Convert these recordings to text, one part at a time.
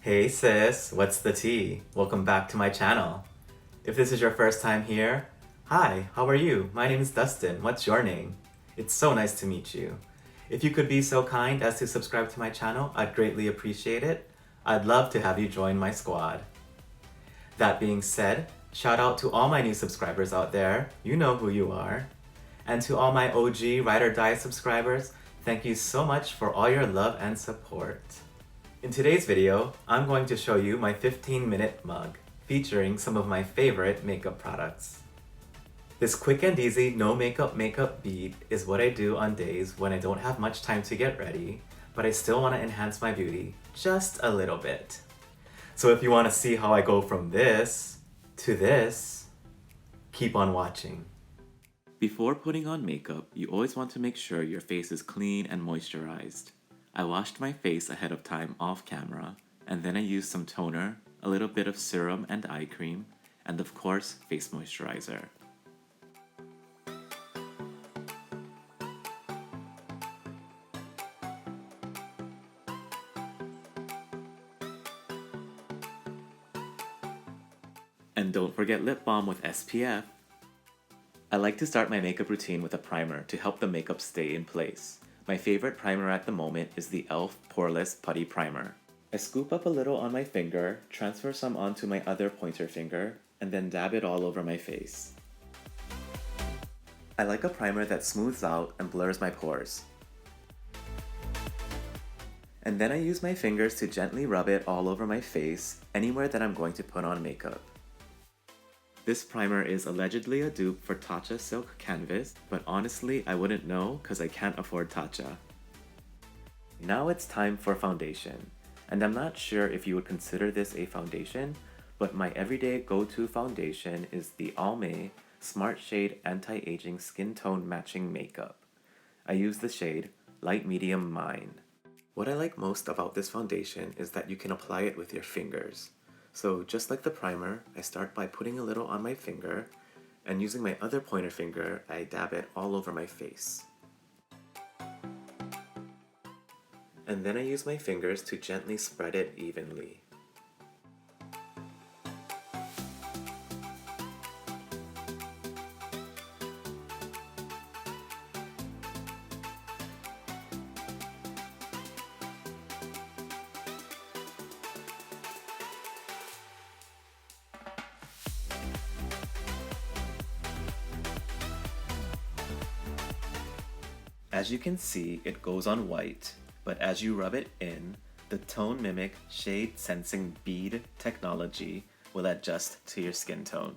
Hey sis, what's the tea? Welcome back to my channel. If this is your first time here, hi, how are you? My name is Dustin. What's your name? It's so nice to meet you. If you could be so kind as to subscribe to my channel, I'd greatly appreciate it. I'd love to have you join my squad. That being said, shout out to all my new subscribers out there. You know who you are. And to all my OG Ride or Die subscribers, thank you so much for all your love and support. In today's video, I'm going to show you my 15-minute mug, featuring some of my favorite makeup products. This quick and easy no makeup bead is what I do on days when I don't have much time to get ready, but I still want to enhance my beauty just a little bit. So if you want to see how I go from this to this, keep on watching. Before putting on makeup, you always want to make sure your face is clean and moisturized. I washed my face ahead of time off camera, and then I used some toner, a little bit of serum and eye cream, and of course, face moisturizer. And don't forget lip balm with SPF. I like to start my makeup routine with a primer to help the makeup stay in place. My favorite primer at the moment is the e.l.f. Poreless Putty Primer. I scoop up a little on my finger, transfer some onto my other pointer finger, and then dab it all over my face. I like a primer that smooths out and blurs my pores. And then I use my fingers to gently rub it all over my face, anywhere that I'm going to put on makeup. This primer is allegedly a dupe for Tatcha Silk Canvas, but honestly I wouldn't know because I can't afford Tatcha. Now it's time for foundation, and I'm not sure if you would consider this a foundation, but my everyday go-to foundation is the Almay Smart Shade Anti-Aging Skin Tone Matching Makeup. I use the shade Light Medium Mine. What I like most about this foundation is that you can apply it with your fingers. So just like the primer, I start by putting a little on my finger, and using my other pointer finger, I dab it all over my face. And then I use my fingers to gently spread it evenly. As you can see, it goes on white, but as you rub it in, the Tone Mimic Shade Sensing Bead technology will adjust to your skin tone.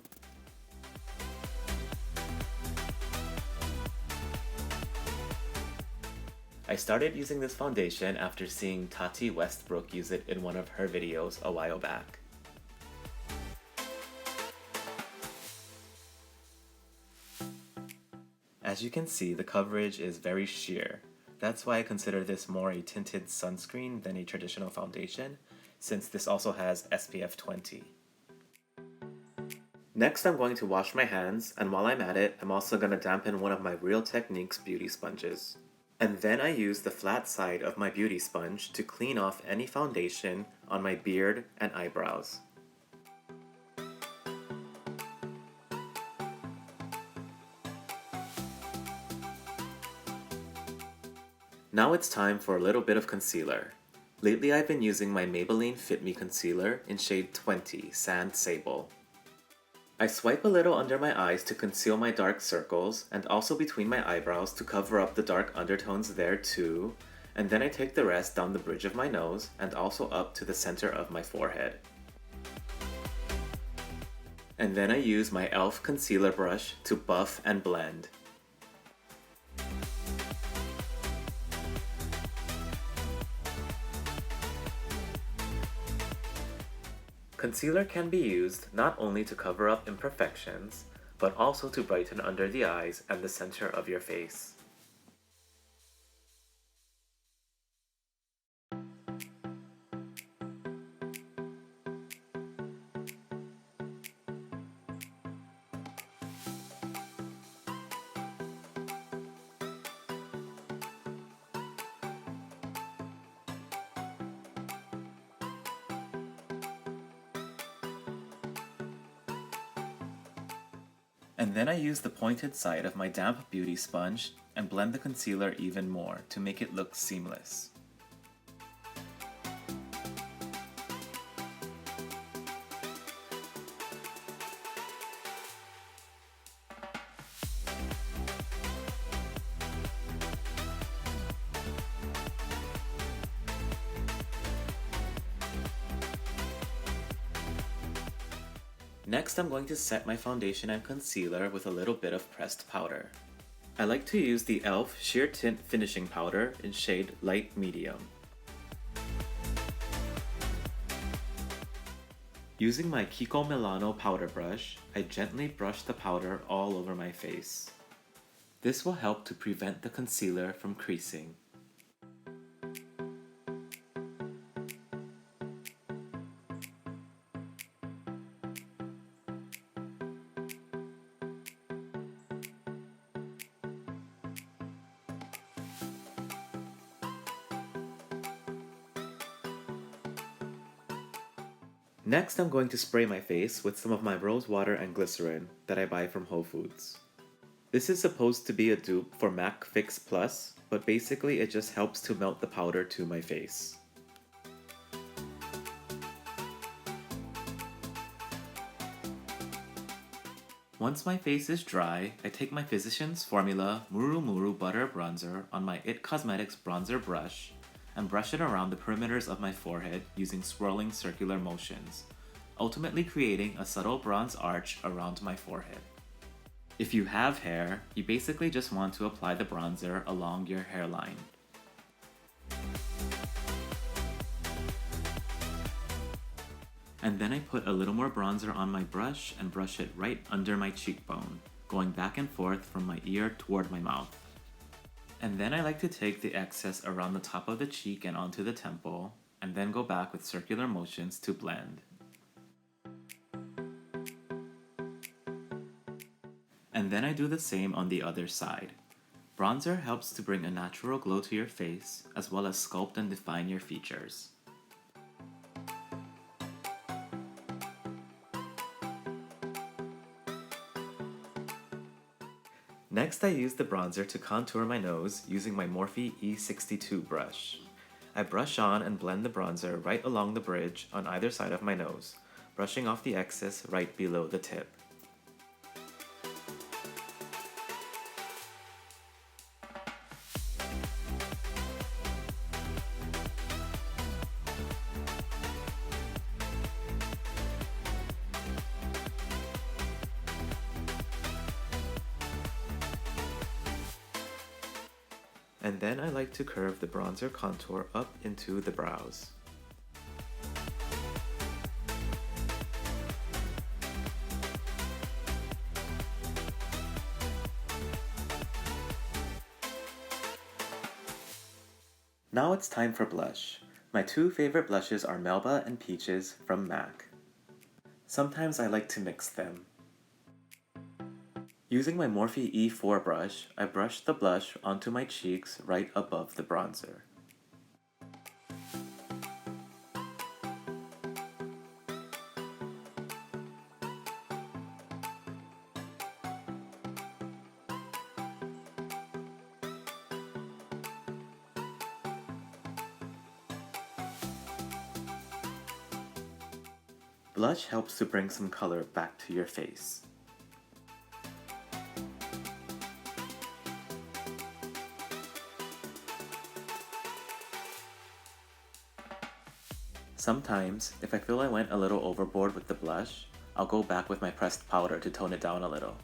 I started using this foundation after seeing Tati Westbrook use it in one of her videos a while back. As you can see, the coverage is very sheer. That's why I consider this more a tinted sunscreen than a traditional foundation, since this also has SPF 20. Next, I'm going to wash my hands, and while I'm at it, I'm also going to dampen one of my Real Techniques beauty sponges. And then I use the flat side of my beauty sponge to clean off any foundation on my beard and eyebrows. Now it's time for a little bit of concealer. Lately I've been using my Maybelline Fit Me Concealer in shade 20, Sand Sable. I swipe a little under my eyes to conceal my dark circles, and also between my eyebrows to cover up the dark undertones there too, and then I take the rest down the bridge of my nose and also up to the center of my forehead. And then I use my e.l.f. concealer brush to buff and blend. Concealer can be used not only to cover up imperfections, but also to brighten under the eyes and the center of your face. And then I use the pointed side of my damp beauty sponge and blend the concealer even more to make it look seamless. Next, I'm going to set my foundation and concealer with a little bit of pressed powder. I like to use the e.l.f. Sheer Tint Finishing Powder in shade Light Medium. Using my Kiko Milano powder brush, I gently brush the powder all over my face. This will help to prevent the concealer from creasing. Next, I'm going to spray my face with some of my rose water and glycerin that I buy from Whole Foods. This is supposed to be a dupe for MAC Fix Plus, but basically it just helps to melt the powder to my face. Once my face is dry, I take my Physicians Formula Muru Muru Butter Bronzer on my IT Cosmetics bronzer brush and brush it around the perimeters of my forehead using swirling circular motions, ultimately creating a subtle bronze arch around my forehead. If you have hair, you basically just want to apply the bronzer along your hairline. And then I put a little more bronzer on my brush and brush it right under my cheekbone, going back and forth from my ear toward my mouth. And then I like to take the excess around the top of the cheek and onto the temple, and then go back with circular motions to blend. And then I do the same on the other side. Bronzer helps to bring a natural glow to your face, as well as sculpt and define your features. Next, I use the bronzer to contour my nose using my Morphe E62 brush. I brush on and blend the bronzer right along the bridge on either side of my nose, brushing off the excess right below the tip. And then I like to curve the bronzer contour up into the brows. Now it's time for blush. My two favorite blushes are Melba and Peaches from MAC. Sometimes I like to mix them. Using my Morphe E4 brush, I brush the blush onto my cheeks right above the bronzer. Blush helps to bring some color back to your face. Sometimes, if I feel I went a little overboard with the blush, I'll go back with my pressed powder to tone it down a little.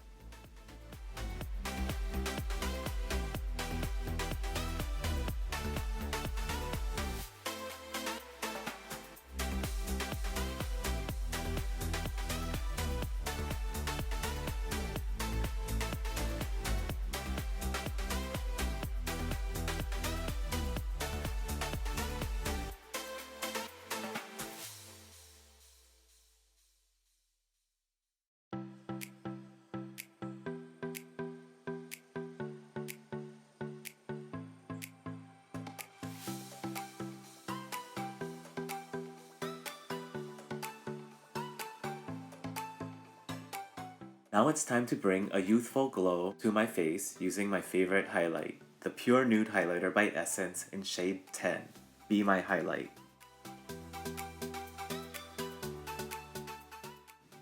Now it's time to bring a youthful glow to my face using my favorite highlight, the Pure Nude Highlighter by Essence in shade 10. Be my highlight.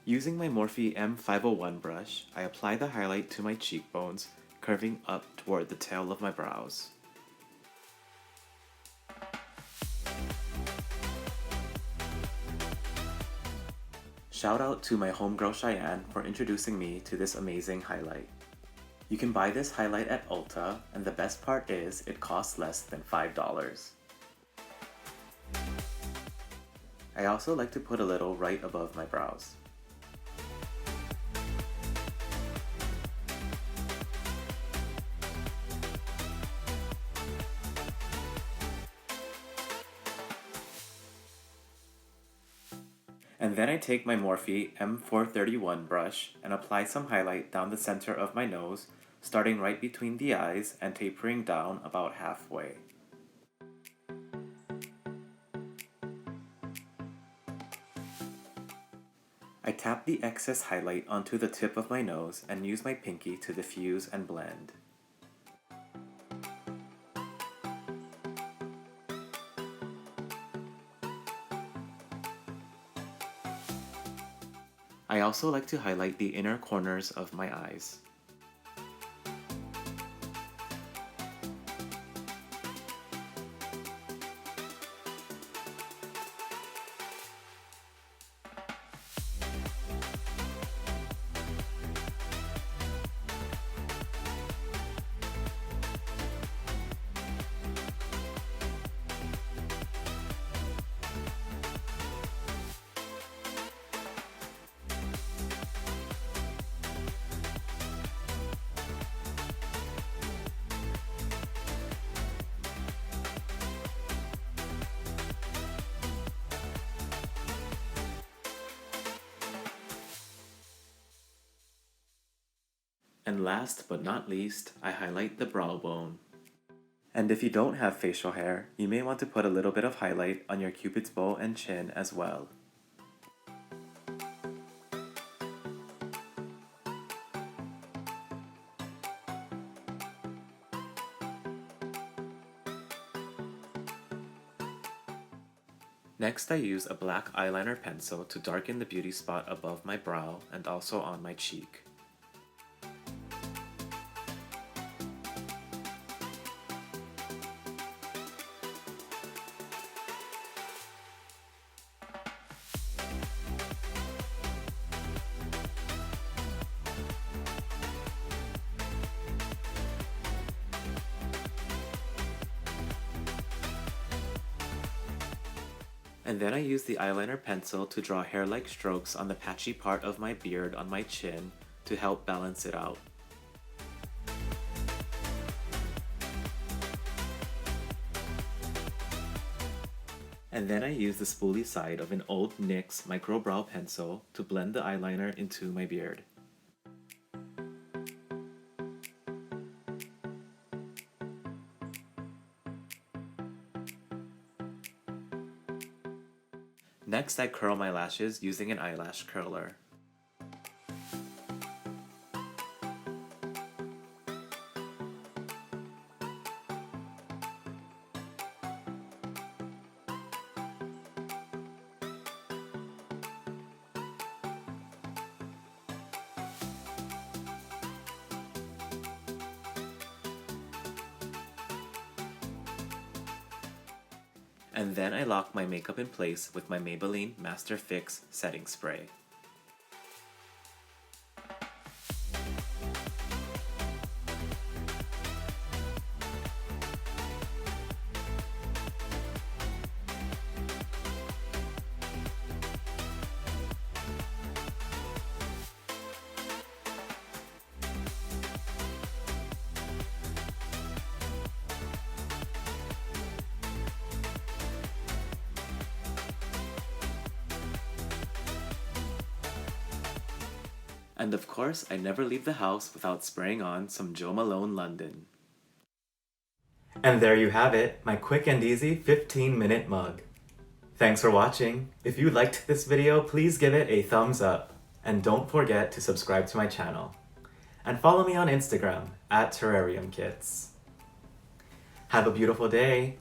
Using my Morphe M501 brush, I apply the highlight to my cheekbones, curving up toward the tail of my brows. Shout out to my homegirl Cheyenne for introducing me to this amazing highlight. You can buy this highlight at Ulta, and the best part is it costs less than $5. I also like to put a little right above my brows. And then I take my Morphe M431 brush and apply some highlight down the center of my nose, starting right between the eyes and tapering down about halfway. I tap the excess highlight onto the tip of my nose and use my pinky to diffuse and blend. I also like to highlight the inner corners of my eyes. And last but not least, I highlight the brow bone. And if you don't have facial hair, you may want to put a little bit of highlight on your cupid's bow and chin as well. Next, I use a black eyeliner pencil to darken the beauty spot above my brow and also on my cheek. And then I use the eyeliner pencil to draw hair-like strokes on the patchy part of my beard on my chin to help balance it out. And then I use the spoolie side of an old NYX micro brow pencil to blend the eyeliner into my beard. Next, I curl my lashes using an eyelash curler. And then I lock my makeup in place with my Maybelline Master Fix setting spray. And of course, I never leave the house without spraying on some Jo Malone London. And there you have it, my quick and easy 15-minute mug. Thanks for watching. If you liked this video, please give it a thumbs up. And don't forget to subscribe to my channel. And follow me on Instagram at terrariumkits. Have a beautiful day.